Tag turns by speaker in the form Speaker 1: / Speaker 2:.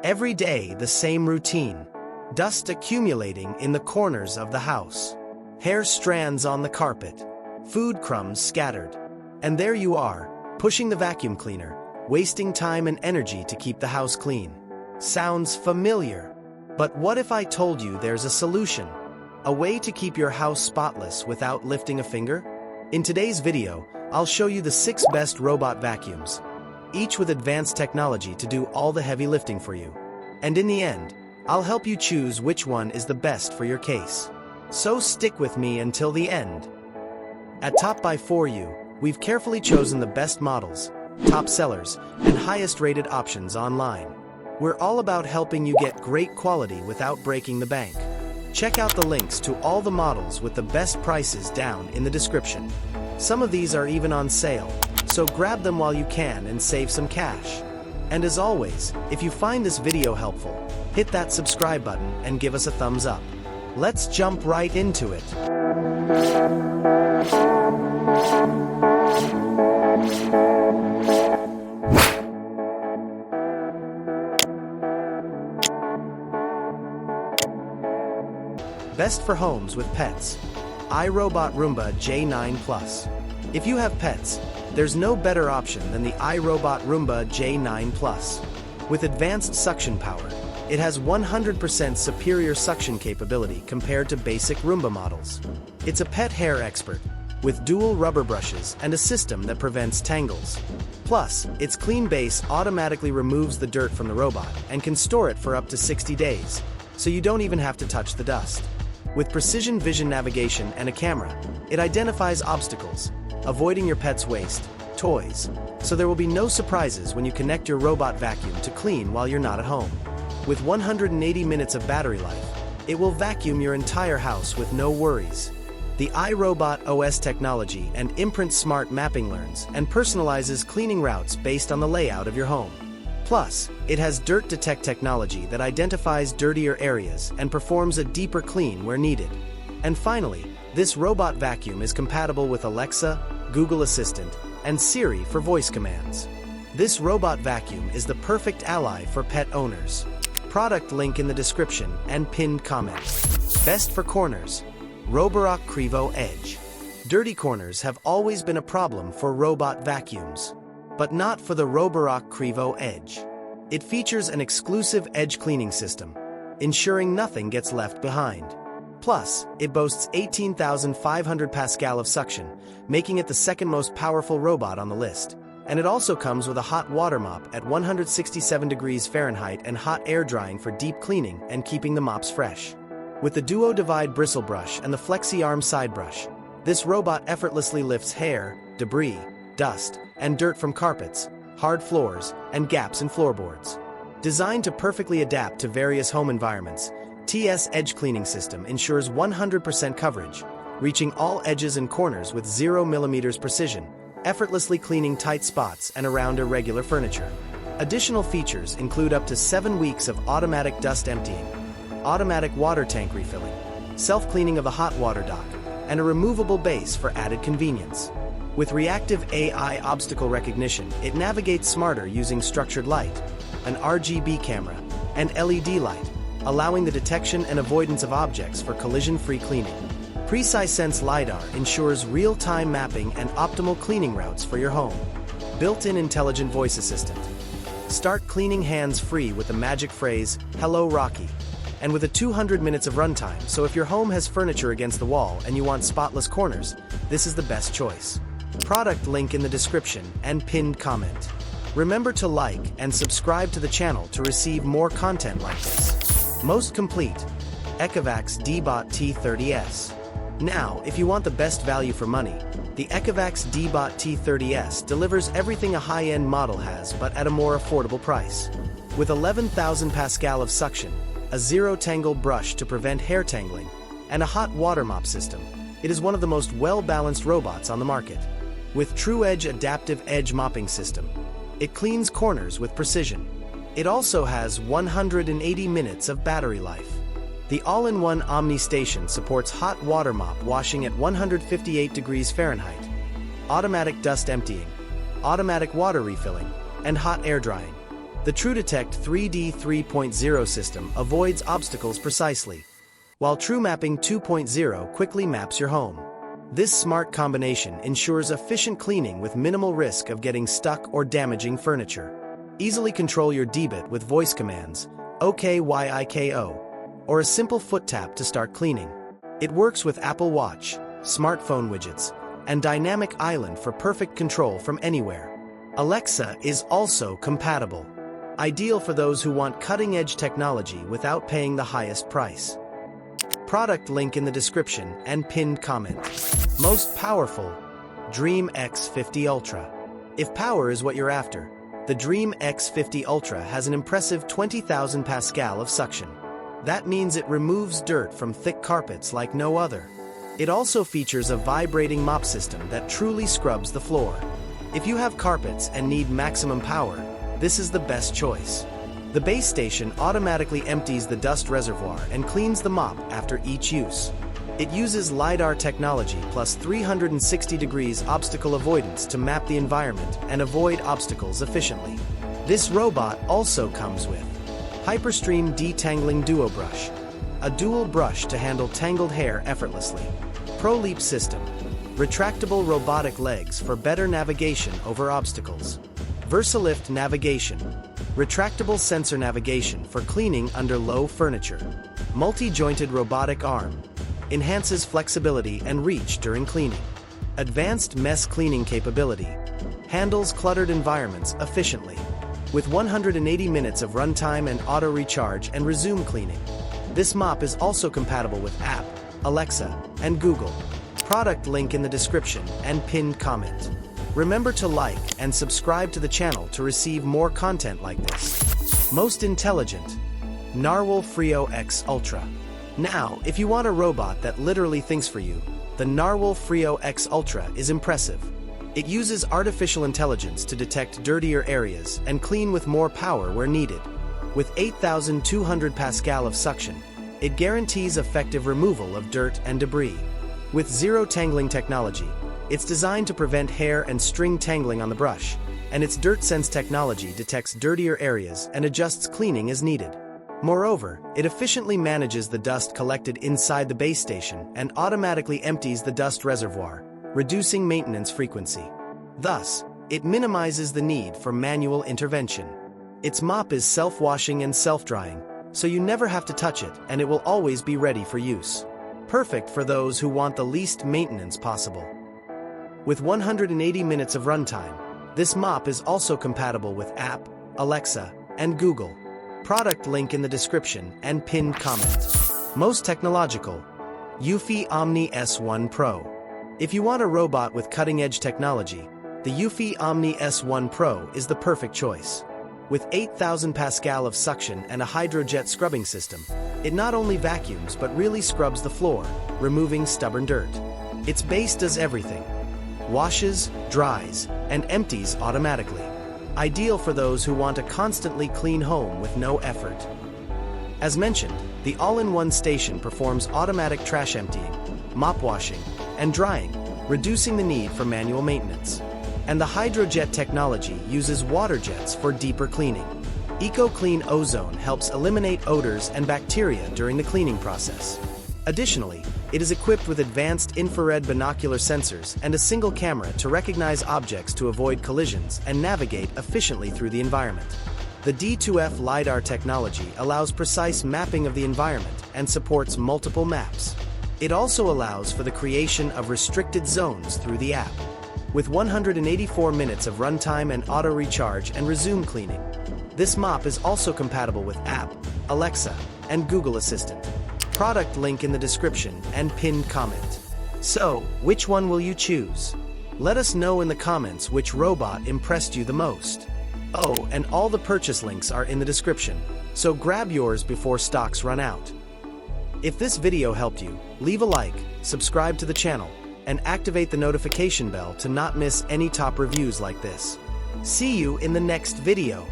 Speaker 1: Every day, the same routine. Dust accumulating in the corners of the house. Hair strands on the carpet. Food crumbs scattered. And there you are, pushing the vacuum cleaner, wasting time and energy to keep the house clean. Sounds familiar. But what if I told you there's a solution? A way to keep your house spotless without lifting a finger? In today's video, I'll show you the 6 best robot vacuums, each with advanced technology to do all the heavy lifting for you. And in the end, I'll help you choose which one is the best for your case. So stick with me until the end. At Top by For You, we've carefully chosen the best models, top sellers, and highest rated options online. We're all about helping you get great quality without breaking the bank. Check out the links to all the models with the best prices down in the description. Some of these are even on sale, so grab them while you can and save some cash. And as always, if you find this video helpful, hit that subscribe button and give us a thumbs up. Let's jump right into it. Best for homes with pets. iRobot Roomba J9 Plus. If you have pets, there's no better option than the iRobot Roomba J9 Plus. With advanced suction power, it has 100% superior suction capability compared to basic Roomba models. It's a pet hair expert, with dual rubber brushes and a system that prevents tangles. Plus, its clean base automatically removes the dirt from the robot and can store it for up to 60 days, so you don't even have to touch the dust. With precision vision navigation and a camera, it identifies obstacles, avoiding your pet's waste, toys, so there will be no surprises when you connect your robot vacuum to clean while you're not at home. With 180 minutes of battery life, it will vacuum your entire house with no worries. The iRobot OS technology and Imprint Smart Mapping learns and personalizes cleaning routes based on the layout of your home. Plus, it has Dirt Detect technology that identifies dirtier areas and performs a deeper clean where needed. And finally, this robot vacuum is compatible with Alexa, Google Assistant, and Siri for voice commands. This robot vacuum is the perfect ally for pet owners. Product link in the description and pinned comment. Best for corners. Roborock Qrevo Edge. Dirty corners have always been a problem for robot vacuums, but not for the Roborock Qrevo Edge. It features an exclusive edge cleaning system, ensuring nothing gets left behind. Plus, it boasts 18,500 Pascal of suction, making it the second most powerful robot on the list. And it also comes with a hot water mop at 167 degrees Fahrenheit and hot air drying for deep cleaning and keeping the mops fresh. With the Duo Divide bristle brush and the Flexi Arm side brush, this robot effortlessly lifts hair, debris, dust, and dirt from carpets, hard floors, and gaps in floorboards. Designed to perfectly adapt to various home environments, TS Edge Cleaning System ensures 100% coverage, reaching all edges and corners with 0 mm precision, effortlessly cleaning tight spots and around irregular furniture. Additional features include up to 7 weeks of automatic dust emptying, automatic water tank refilling, self-cleaning of the hot water dock, and a removable base for added convenience. With reactive AI obstacle recognition, it navigates smarter using structured light, an RGB camera, and LED light, allowing the detection and avoidance of objects for collision-free cleaning. Precise Sense LiDAR ensures real-time mapping and optimal cleaning routes for your home. Built-in intelligent voice assistant. Start cleaning hands-free with the magic phrase, "Hello Rocky," and with a 200 minutes of runtime, so if your home has furniture against the wall and you want spotless corners, this is the best choice. Product link in the description and pinned comment. Remember to like and subscribe to the channel to receive more content like this. Most complete. Ecovacs Deebot T30S. Now, if you want the best value for money, the Ecovacs Deebot T30S delivers everything a high-end model has but at a more affordable price. With 11,000 Pascal of suction, a zero-tangle brush to prevent hair tangling, and a hot water mop system, it is one of the most well-balanced robots on the market. With TrueEdge Adaptive Edge Mopping System, it cleans corners with precision. It also has 180 minutes of battery life. The all-in-one Omni station supports hot water mop washing at 158 degrees Fahrenheit, automatic dust emptying, automatic water refilling, and hot air drying. The TrueDetect 3D 3.0 system avoids obstacles precisely, while TrueMapping 2.0 quickly maps your home. This smart combination ensures efficient cleaning with minimal risk of getting stuck or damaging furniture. Easily control your Deebot with voice commands, OKYIKO, or a simple foot tap to start cleaning. It works with Apple Watch, smartphone widgets, and Dynamic Island for perfect control from anywhere. Alexa is also compatible, ideal for those who want cutting-edge technology without paying the highest price. Product link in the description and pinned comment. Most powerful, Dreame X50 Ultra. If power is what you're after, the Dreame X50 Ultra has an impressive 20,000 Pascal of suction. That means it removes dirt from thick carpets like no other. It also features a vibrating mop system that truly scrubs the floor. If you have carpets and need maximum power, this is the best choice. The base station automatically empties the dust reservoir and cleans the mop after each use. It uses LiDAR technology plus 360 degrees obstacle avoidance to map the environment and avoid obstacles efficiently. This robot also comes with Hyperstream Detangling Duo Brush, a dual brush to handle tangled hair effortlessly. ProLeap system, retractable robotic legs for better navigation over obstacles. VersaLift navigation, retractable sensor navigation for cleaning under low furniture. Multi-jointed robotic arm, enhances flexibility and reach during cleaning. Advanced mess cleaning capability, handles cluttered environments efficiently. With 180 minutes of runtime and auto recharge and resume cleaning. This mop is also compatible with app, Alexa, and Google. Product link in the description and pinned comment. Remember to like and subscribe to the channel to receive more content like this. Most intelligent, Narwal Freo X Ultra. Now, if you want a robot that literally thinks for you, the Narwal Freo X Ultra is impressive. It uses artificial intelligence to detect dirtier areas and clean with more power where needed. With 8,200 Pascal of suction, it guarantees effective removal of dirt and debris. With zero tangling technology, it's designed to prevent hair and string tangling on the brush, and its DirtSense technology detects dirtier areas and adjusts cleaning as needed. Moreover, it efficiently manages the dust collected inside the base station and automatically empties the dust reservoir, reducing maintenance frequency. Thus, it minimizes the need for manual intervention. Its mop is self-washing and self-drying, so you never have to touch it and it will always be ready for use. Perfect for those who want the least maintenance possible. With 180 minutes of runtime, this mop is also compatible with app, Alexa, and Google. Product link in the description and pinned comment. Most technological, Eufy Omni S1 Pro. If you want a robot with cutting-edge technology, the Eufy Omni S1 Pro is the perfect choice. With 8,000 Pascal of suction and a hydrojet scrubbing system, it not only vacuums but really scrubs the floor, removing stubborn dirt. Its base does everything. Washes, dries, and empties automatically. Ideal for those who want a constantly clean home with no effort. As mentioned, the all-in-one station performs automatic trash emptying, mop washing, and drying, reducing the need for manual maintenance. And the hydrojet technology uses water jets for deeper cleaning. EcoClean Ozone helps eliminate odors and bacteria during the cleaning process. Additionally, it is equipped with advanced infrared binocular sensors and a single camera to recognize objects to avoid collisions and navigate efficiently through the environment. The D2F LiDAR technology allows precise mapping of the environment and supports multiple maps. It also allows for the creation of restricted zones through the app. With 184 minutes of runtime and auto recharge and resume cleaning. This mop is also compatible with app, Alexa, and Google Assistant. Product link in the description and pinned comment. So, which one will you choose? Let us know in the comments which robot impressed you the most. Oh, and all the purchase links are in the description, so grab yours before stocks run out. If this video helped you, leave a like, subscribe to the channel, and activate the notification bell to not miss any top reviews like this. See you in the next video.